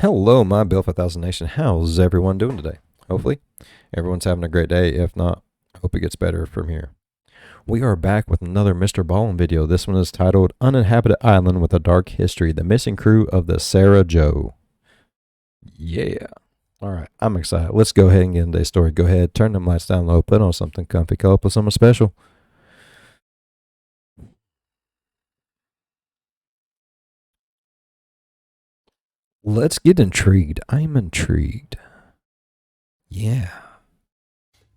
Hello, my Bill 5000 Nation. How's everyone doing today? Hopefully, everyone's having a great day. If not, I hope it gets better from here. We are back with another MrBallen video. This one is titled Uninhabited Island with a Dark History, the Missing Crew of the Sarah Joe. Yeah. All right, I'm excited. Let's go ahead and get into the story. Go ahead, turn them lights down low, put on something comfy, cuddle up with someone special. Let's get intrigued. I'm intrigued. Yeah.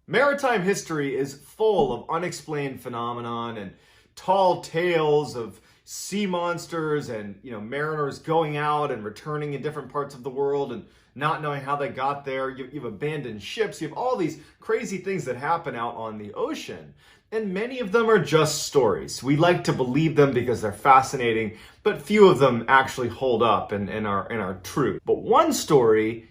Maritime history is full of unexplained phenomenon and tall tales of sea monsters and, mariners going out and returning in different parts of the world and not knowing how they got there. You've abandoned ships. You have all these crazy things that happen out on the ocean. And many of them are just stories. We like to believe them because they're fascinating, but few of them actually hold up and are true. But one story,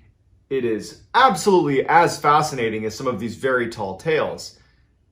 it is absolutely as fascinating as some of these very tall tales,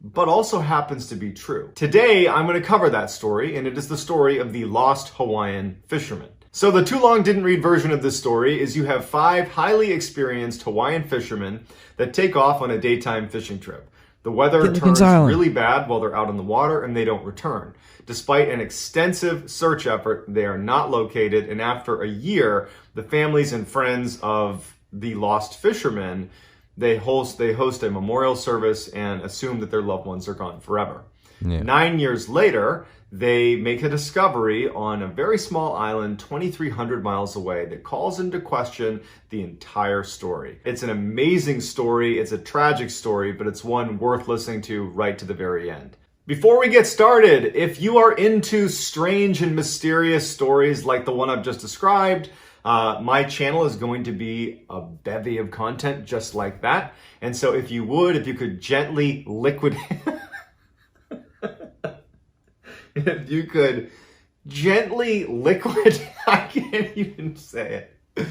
but also happens to be true. Today, I'm going to cover that story, and it is the story of the lost Hawaiian fisherman. So the too long didn't read version of this story is you have 5 highly experienced Hawaiian fishermen that take off on a daytime fishing trip. The weather turns really bad while they're out in the water and they don't return. Despite an extensive search effort, they are not located, and after a year, the families and friends of the lost fishermen, they host a memorial service and assume that their loved ones are gone forever. Yeah. 9 years later, they make a discovery on a very small island 2,300 miles away that calls into question the entire story. It's an amazing story, it's a tragic story, but it's one worth listening to right to the very end. Before we get started, if you are into strange and mysterious stories like the one I've just described, my channel is going to be a bevy of content just like that. And so if you could gently liquidate... If you could gently liquidate... I can't even say it.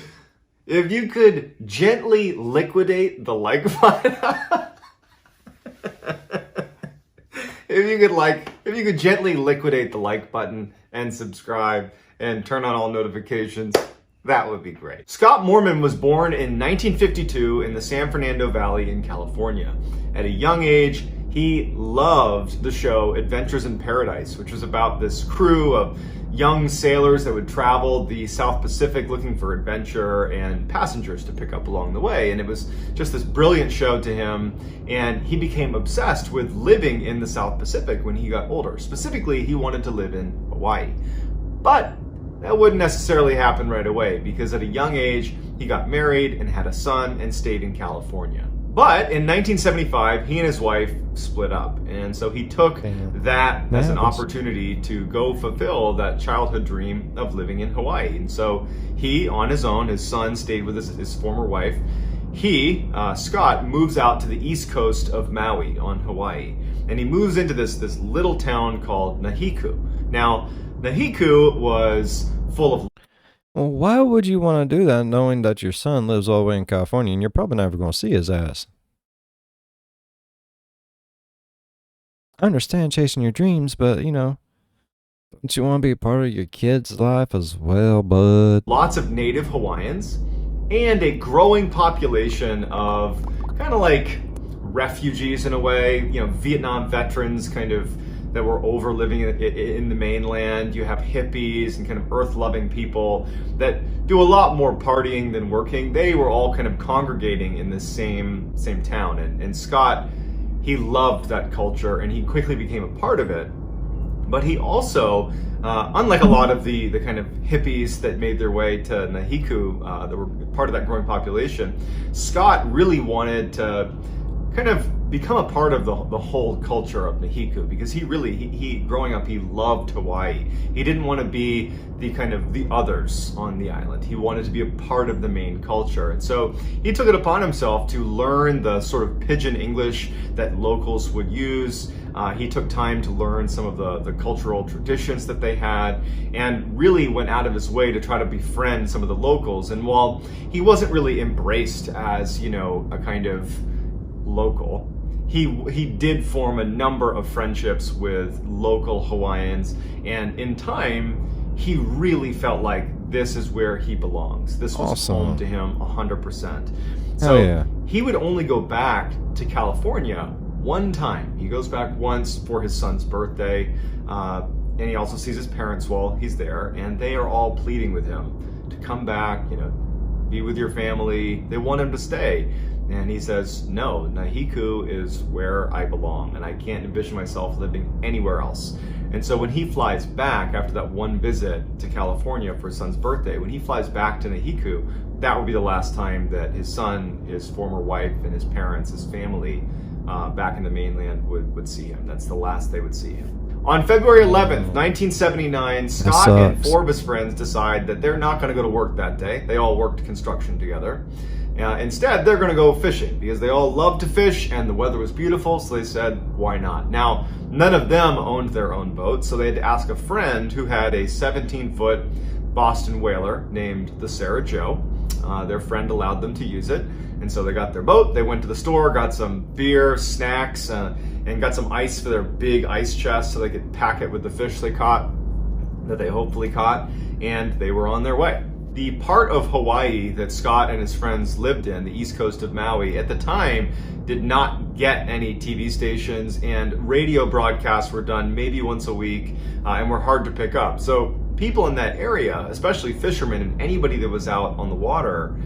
If you could gently liquidate the like button... If you could gently liquidate the like button and subscribe and turn on all notifications, that would be great. Scott Moorman was born in 1952 in the San Fernando Valley in California. At a young age, he loved the show Adventures in Paradise, which was about this crew of young sailors that would travel the South Pacific looking for adventure and passengers to pick up along the way. And it was just this brilliant show to him. And he became obsessed with living in the South Pacific when he got older. Specifically, he wanted to live in Hawaii. But that wouldn't necessarily happen right away because at a young age, he got married and had a son and stayed in California. But in 1975, he and his wife split up. And so he took that as an opportunity to go fulfill that childhood dream of living in Hawaii. And so he, on his own, his son stayed with his former wife. He, Scott, moves out to the east coast of Maui on Hawaii. And he moves into this little town called Nahiku. Now, Nahiku was full of... Well, why would you want to do that knowing that your son lives all the way in California and you're probably never going to see his ass? I understand chasing your dreams, but, don't you want to be a part of your kid's life as well, bud? Lots of native Hawaiians and a growing population of kind of like refugees in a way, Vietnam veterans kind of that were over living in the mainland. You have hippies and kind of earth-loving people that do a lot more partying than working. They were all kind of congregating in this same town. And Scott, he loved that culture and he quickly became a part of it. But he also, unlike a lot of the kind of hippies that made their way to Nahiku, that were part of that growing population, Scott really wanted to kind of become a part of the whole culture of Nahiku because he growing up, he loved Hawaii. He didn't want to be the others on the island. He wanted to be a part of the main culture. And so he took it upon himself to learn the sort of pidgin English that locals would use. He took time to learn some of the cultural traditions that they had and really went out of his way to try to befriend some of the locals. And while he wasn't really embraced as, a kind of local, he did form a number of friendships with local Hawaiians, and in time he really felt like this is where he belongs. This was Awesome. home to him 100%. Hell yeah. He would only go back to California one time. He goes back once for his son's birthday, and he also sees his parents while he's there, and they are all pleading with him to come back, be with your family. They want him to stay. And he says, no, Nahiku is where I belong, and I can't envision myself living anywhere else. And so when he flies back after that one visit to California for his son's birthday, when he flies back to Nahiku, that would be the last time that his son, his former wife, and his parents, his family back in the mainland would see him. That's the last they would see him. On February 11th, 1979, Scott and 4 of his friends decide that they're not going to go to work that day. They all worked construction together. Instead, they're going to go fishing because they all love to fish and the weather was beautiful, so they said, why not? Now, none of them owned their own boat, so they had to ask a friend who had a 17-foot Boston whaler named the Sarah Joe. Their friend allowed them to use it, and so they got their boat, they went to the store, got some beer, snacks, and got some ice for their big ice chest so they could pack it with the fish they caught, that they hopefully caught, and they were on their way. The part of Hawaii that Scott and his friends lived in, the east coast of Maui, at the time did not get any TV stations, and radio broadcasts were done maybe once a week and were hard to pick up. So people in that area, especially fishermen and anybody that was out on the water,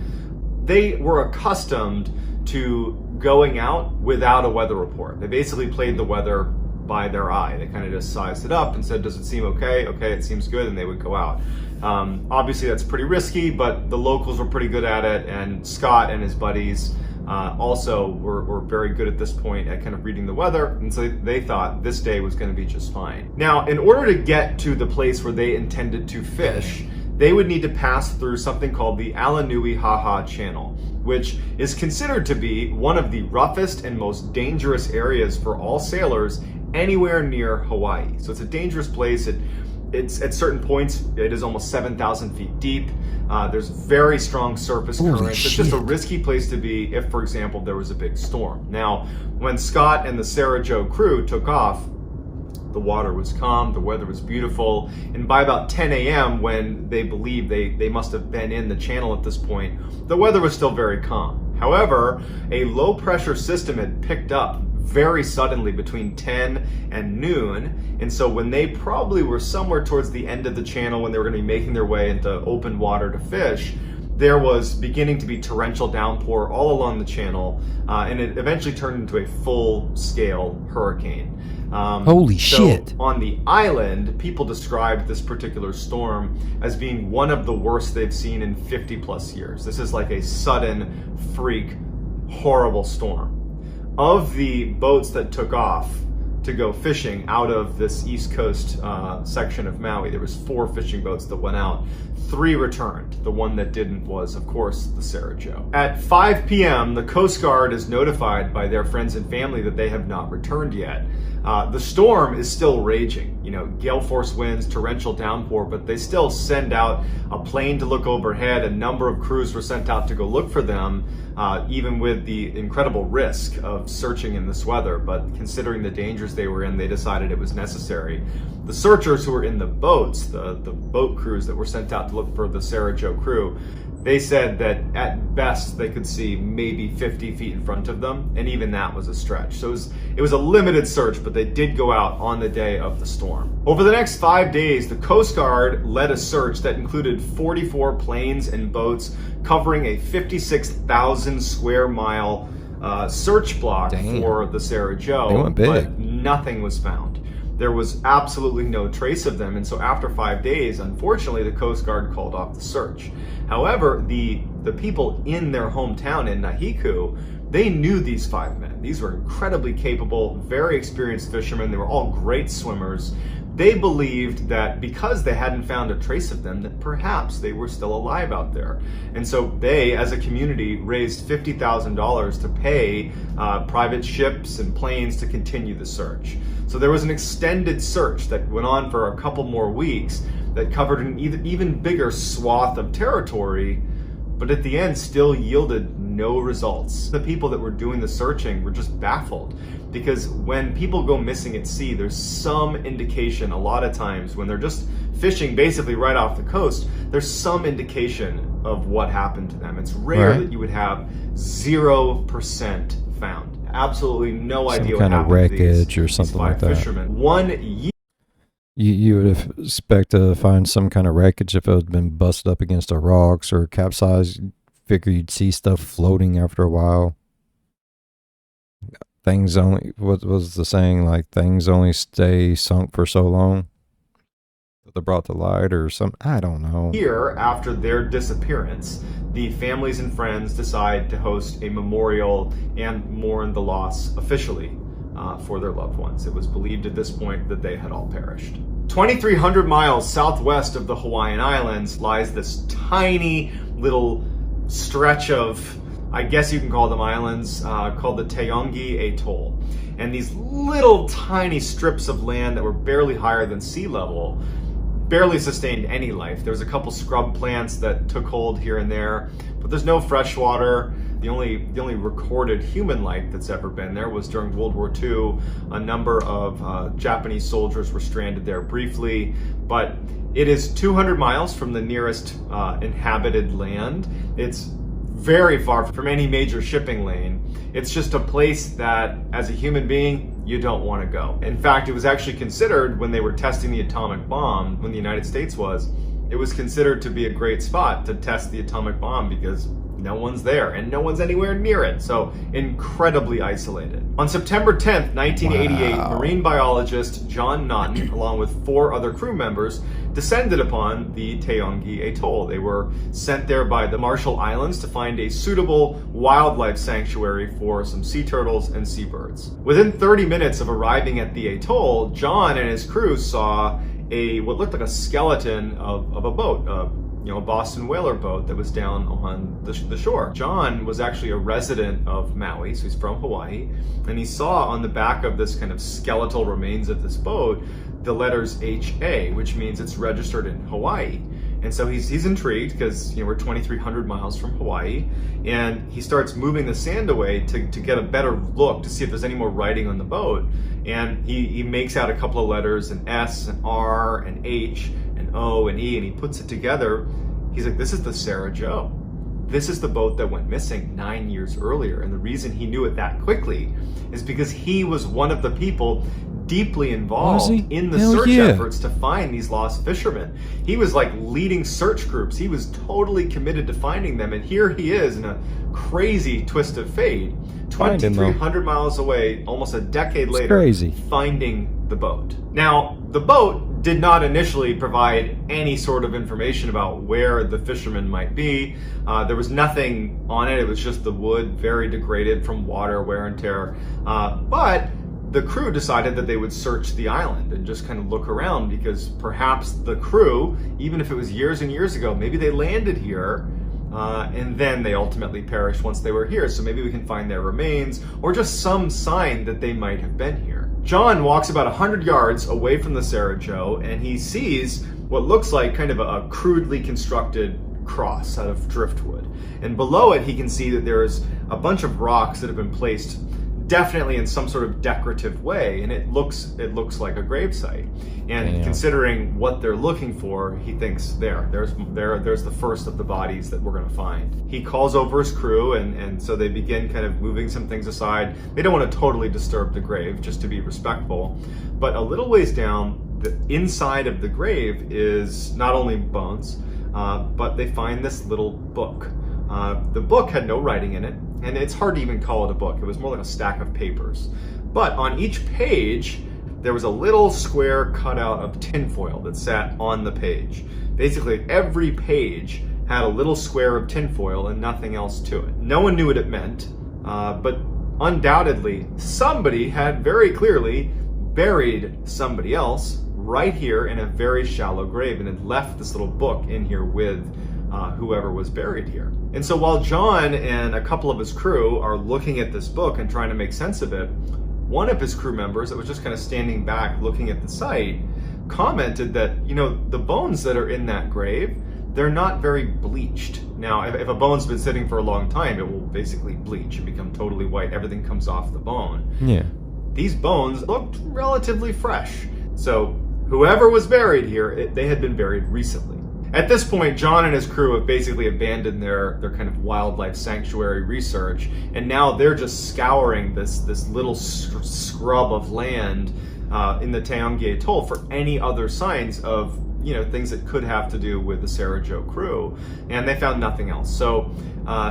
they were accustomed to going out without a weather report. They basically played the weather by their eye. They kind of just sized it up and said, does it seem okay? Okay, it seems good, and they would go out. Obviously that's pretty risky, but the locals were pretty good at it, and Scott and his buddies also were very good at this point at kind of reading the weather, and so they thought this day was going to be just fine. Now, in order to get to the place where they intended to fish, they would need to pass through something called the Alanuihaha Channel, which is considered to be one of the roughest and most dangerous areas for all sailors anywhere near Hawaii. So it's a dangerous place. It's at certain points, it is almost 7,000 feet deep. There's very strong surface currents. It's just a risky place to be if, for example, there was a big storm. Now, when Scott and the Sarah Joe crew took off, the water was calm, the weather was beautiful, and by about 10 a.m., when they believed they must have been in the channel at this point, the weather was still very calm. However, a low pressure system had picked up very suddenly between 10 and noon, and so when they probably were somewhere towards the end of the channel when they were going to be making their way into open water to fish, there was beginning to be torrential downpour all along the channel, and it eventually turned into a full-scale hurricane. Holy shit. On the island, people described this particular storm as being one of the worst they've seen in 50 plus years. This is like a sudden, freak, horrible storm. Of the boats that took off to go fishing out of this East Coast section of Maui, there was 4 fishing boats that went out. 3 returned. The one that didn't was, of course, the Sarah Joe. At 5 p.m., the Coast Guard is notified by their friends and family that they have not returned yet. The storm is still raging, gale force winds, torrential downpour, but they still send out a plane to look overhead. A number of crews were sent out to go look for them, even with the incredible risk of searching in this weather. But considering the dangers they were in, they decided it was necessary. The searchers who were in the boats, the boat crews that were sent out to look for the Sarah Joe crew, they said that at best they could see maybe 50 feet in front of them, and even that was a stretch. So it was a limited search, but they did go out on the day of the storm. Over the next 5 days, the Coast Guard led a search that included 44 planes and boats covering a 56,000 square mile search block for the Sarah Joe. They went big. But nothing was found. There was absolutely no trace of them, and so after 5 days, unfortunately, the Coast Guard called off the search. However, the people in their hometown in Nahiku, they knew these 5 men. These were incredibly capable, very experienced fishermen. They were all great swimmers. They believed that because they hadn't found a trace of them, that perhaps they were still alive out there. And so they, as a community, raised $50,000 to pay private ships and planes to continue the search. So there was an extended search that went on for a couple more weeks that covered an even bigger swath of territory, but at the end still yielded no results. The people that were doing the searching were just baffled, because when people go missing at sea, there's some indication a lot of times when they're just fishing basically right off the coast, there's some indication of what happened to them. It's rare that you would have 0% found. Absolutely no idea what happened to these. Some kind of wreckage or something like that. Fishermen. You would expect to find some kind of wreckage if it had been busted up against the rocks or capsized. Figure you'd see stuff floating after a while. Things only, what was the saying, like things only stay sunk for so long? They're brought to light or something, I don't know. Here, after their disappearance, the families and friends decide to host a memorial and mourn the loss officially for their loved ones. It was believed at this point that they had all perished. 2,300 miles southwest of the Hawaiian Islands lies this tiny little stretch of, I guess you can call them islands, called the Taongi Atoll. And these little tiny strips of land that were barely higher than sea level barely sustained any life. There was a couple scrub plants that took hold here and there, but there's no fresh water. The only recorded human life that's ever been there was during World War II. A number of Japanese soldiers were stranded there briefly, but it is 200 miles from the nearest inhabited land. It's very far from any major shipping lane. It's just a place that, as a human being, you don't want to go. In fact, it was actually considered, when they were testing the atomic bomb, when the United States was, it was considered to be a great spot to test the atomic bomb because no one's there and no one's anywhere near it. So incredibly isolated. On September 10th, 1988, marine biologist John Naughton, along with 4 other crew members, descended upon the Taongi Atoll. They were sent there by the Marshall Islands to find a suitable wildlife sanctuary for some sea turtles and seabirds. Within 30 minutes of arriving at the atoll, John and his crew saw what looked like a skeleton of a boat, a Boston whaler boat that was down on the shore. John was actually a resident of Maui, so he's from Hawaii, and he saw on the back of this kind of skeletal remains of this boat the letters HA, which means it's registered in Hawaii. And so he's intrigued because we're 2,300 miles from Hawaii, and he starts moving the sand away to get a better look to see if there's any more writing on the boat. And he makes out a couple of letters, an S, an R, an H, an O, an E, and he puts it together. He's like, this is the Sarah Joe. This is the boat that went missing 9 years earlier. And the reason he knew it that quickly is because he was one of the people deeply involved in the search efforts to find these lost fishermen. He was like leading search groups. He was totally committed to finding them. And here he is in a crazy twist of fate, 2,300 miles away, almost a decade later, finding the boat. Now, the boat did not initially provide any sort of information about where the fishermen might be. There was nothing on it. It was just the wood, very degraded from water, wear and tear. But the crew decided that they would search the island and just kind of look around, because perhaps the crew, even if it was years and years ago, maybe they landed here and then they ultimately perished once they were here. So maybe we can find their remains or just some sign that they might have been here. John walks about 100 yards away from the Sarah Joe, and he sees what looks like kind of a crudely constructed cross out of driftwood. And below it, he can see that there's a bunch of rocks that have been placed definitely in some sort of decorative way, and it looks like a gravesite. And considering what they're looking for, he thinks there's the first of the bodies that we're going to find. He calls over his crew, and so they begin kind of moving some things aside. They don't want to totally disturb the grave, just to be respectful. But a little ways down, the inside of the grave is not only bones, but they find this little book. The book had no writing in it, and it's hard to even call it a book. It was more like a stack of papers. But on each page, there was a little square cutout of tinfoil that sat on the page. Basically, every page had a little square of tinfoil and nothing else to it. No one knew what it meant, but undoubtedly, somebody had very clearly buried somebody else right here in a very shallow grave and had left this little book in here with whoever was buried here. And so while John and a couple of his crew are looking at this book and trying to make sense of it, one of his crew members that was just kind of standing back looking at the site commented that, the bones that are in that grave, they're not very bleached. Now, if a bone's been sitting for a long time, it will basically bleach and become totally white. Everything comes off the bone. Yeah. These bones looked relatively fresh. So whoever was buried here, they had been buried recently. At this point, John and his crew have basically abandoned their kind of wildlife sanctuary research, and now they're just scouring this little scrub of land in the Taongi Atoll for any other signs of things that could have to do with the Sarah Jo crew, and they found nothing else. So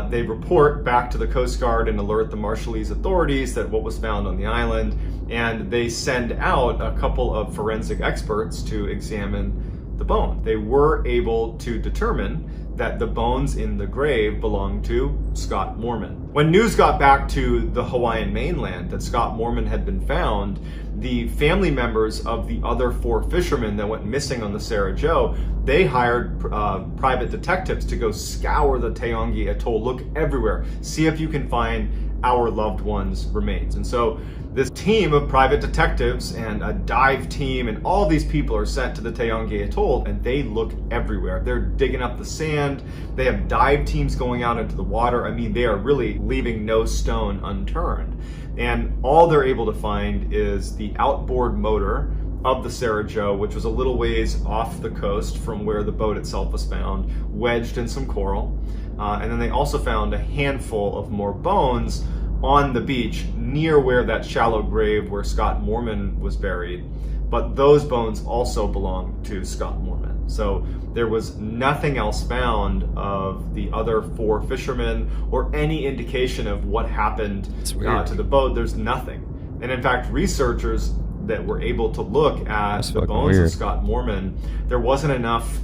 they report back to the Coast Guard and alert the Marshallese authorities that what was found on the island, and they send out a couple of forensic experts to examine the bone. They were able to determine that the bones in the grave belonged to Scott Mormon. When news got back to the Hawaiian mainland that Scott Mormon had been found, the family members of the other 4 fishermen that went missing on the Sarah Jo, they hired private detectives to go scour the Taongi Atoll, look everywhere, see if you can find our loved ones' remains. And so this team of private detectives and a dive team and all these people are sent to the Taongi Atoll, and they look everywhere. They're digging up the sand. They have dive teams going out into the water. I mean, they are really leaving no stone unturned. And all they're able to find is the outboard motor of the Sarah Jo, which was a little ways off the coast from where the boat itself was found, wedged in some coral. And then they also found a handful of more bones on the beach near where that shallow grave where Scott Mormon was buried. But those bones also belong to Scott Mormon. So there was nothing else found of the other 4 fishermen or any indication of what happened to the boat. There's nothing. And in fact, researchers that were able to look at the bones of Scott Mormon, there wasn't enough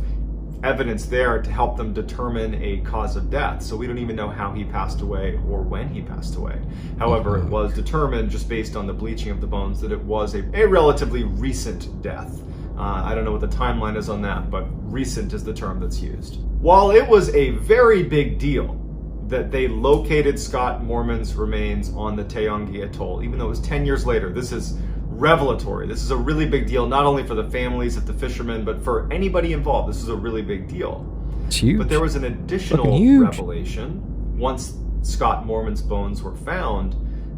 evidence there to help them determine a cause of death. So we don't even know how he passed away or when he passed away. However, it was determined just based on the bleaching of the bones that it was a relatively recent death. I don't know what the timeline is on that, but recent is the term that's used. While it was a very big deal that they located Scott Mormon's remains on the Taongi Atoll, even though it was 10 years later, this is revelatory. This is a really big deal, not only for the families of the fishermen, but for anybody involved. This is a really big deal. It's huge. But there was an additional revelation once Scott Mormon's bones were found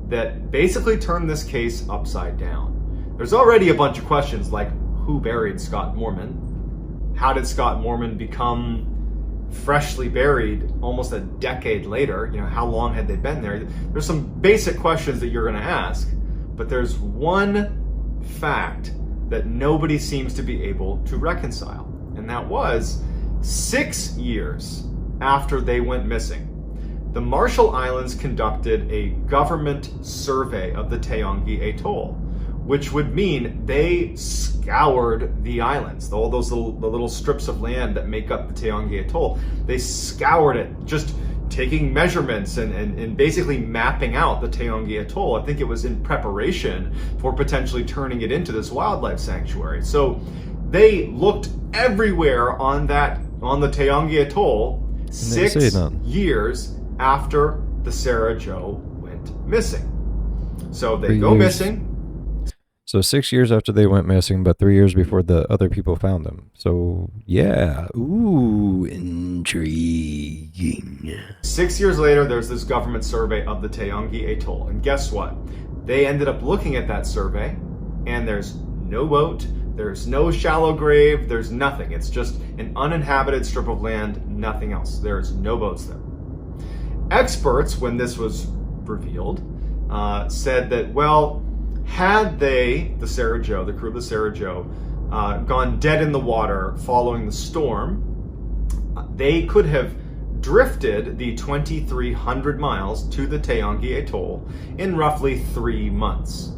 that basically turned this case upside down. There's already a bunch of questions like, who buried Scott Mormon? How did Scott Mormon become freshly buried almost a decade later? How long had they been there? There's some basic questions that you're going to ask. But there's one fact that nobody seems to be able to reconcile, and that was 6 years after they went missing, the Marshall Islands conducted a government survey of the Taongi Atoll, which would mean they scoured the islands, all those little strips of land that make up the Taongi Atoll. They scoured it, just taking measurements and basically mapping out the Taongi Atoll. I think it was in preparation for potentially turning it into this wildlife sanctuary. So they looked everywhere on the Taongi Atoll 6 years after the Sarah Jo went missing. So they go missing. So 6 years after they went missing, but 3 years before the other people found them. So, yeah. Ooh, intriguing. 6 years later, there's this government survey of the Taongi Atoll. And guess what? They ended up looking at that survey, and there's no boat, there's no shallow grave, there's nothing. It's just an uninhabited strip of land, nothing else. There's no boats there. Experts, when this was revealed, said that, well, had they, the Sarah Jo, the crew of the Sarah Jo, gone dead in the water following the storm, they could have drifted the 2,300 miles to the Taongi Atoll in roughly 3 months.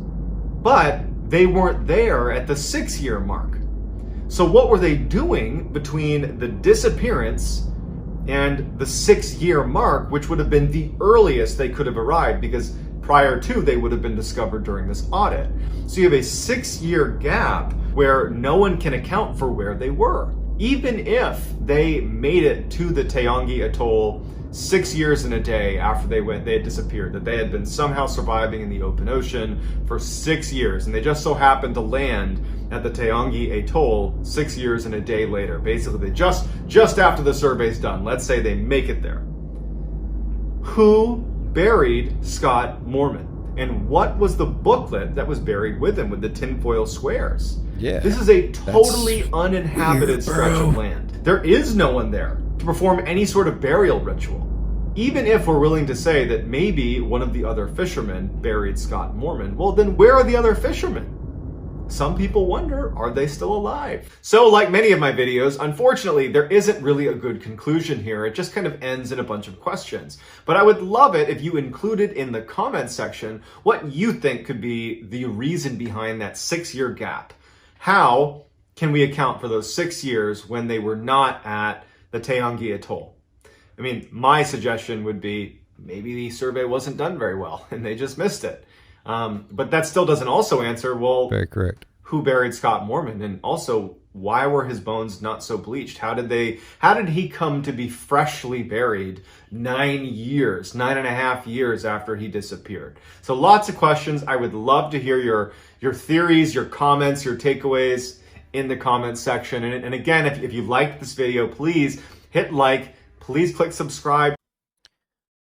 But they weren't there at the 6-year mark. So what were they doing between the disappearance and the 6-year mark, which would have been the earliest they could have arrived, because prior to, they would have been discovered during this audit. So you have a 6-year gap where no one can account for where they were. Even if they made it to the Taongi Atoll 6 years and a day after they had disappeared, that they had been somehow surviving in the open ocean for 6 years, and they just so happened to land at the Taongi Atoll 6 years and a day later. Basically, just after the survey's done. Let's say they make it there. Who buried Scott Mormon? And what was the booklet that was buried with him with the tinfoil squares? Yeah. This is a totally uninhabited stretch of land. There is no one there to perform any sort of burial ritual. Even if we're willing to say that maybe one of the other fishermen buried Scott Mormon, well, then where are the other fishermen? Some people wonder, are they still alive? So like many of my videos, unfortunately, there isn't really a good conclusion here. It just kind of ends in a bunch of questions. But I would love it if you included in the comments section what you think could be the reason behind that 6-year gap. How can we account for those 6 years when they were not at the Taongi Atoll? I mean, my suggestion would be maybe the survey wasn't done very well and they just missed it. But that still doesn't also answer, well, very correct, who buried Scott Mormon? And also, why were his bones not so bleached? How did he come to be freshly buried 9.5 years after he disappeared? So lots of questions. I would love to hear your theories, your comments, your takeaways in the comments section. And again, if you liked this video, please hit like, please click subscribe.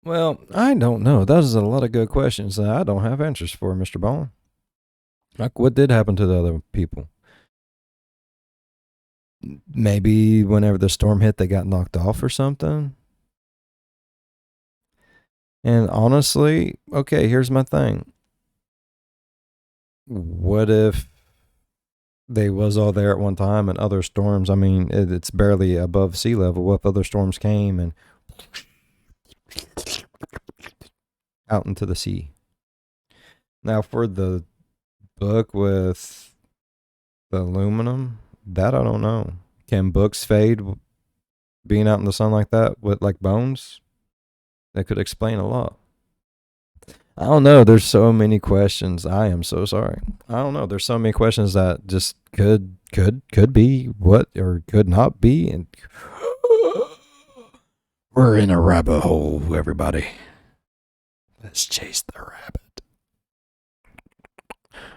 Well, I don't know. Those are a lot of good questions that I don't have answers for, MrBallen. Like, what did happen to the other people? Maybe whenever the storm hit, they got knocked off or something. And honestly, okay, here's my thing. What if they was all there at one time and other storms, I mean, it's barely above sea level. What if other storms came and out into the sea? Now for the book with the aluminum, that I don't know. Can books fade being out in the sun like that with like bones? That could explain a lot. I don't know. There's so many questions. I am so sorry. I don't know. There's so many questions that just could be what or could not be, and we're in a rabbit hole, everybody. Let's chase the rabbit.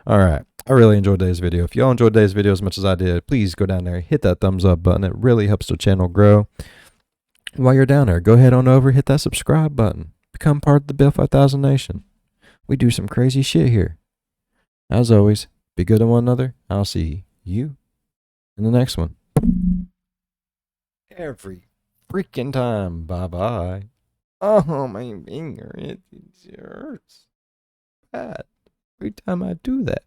All right. I really enjoyed today's video. If y'all enjoyed today's video as much as I did, please go down there, hit that thumbs up button. It really helps the channel grow. While you're down there, go ahead on over, hit that subscribe button. Become part of the Bill 5000 Nation. We do some crazy shit here. As always, be good to one another. I'll see you in the next one. Every freaking time. Bye-bye. Oh, my finger. It hurts bad every time I do that.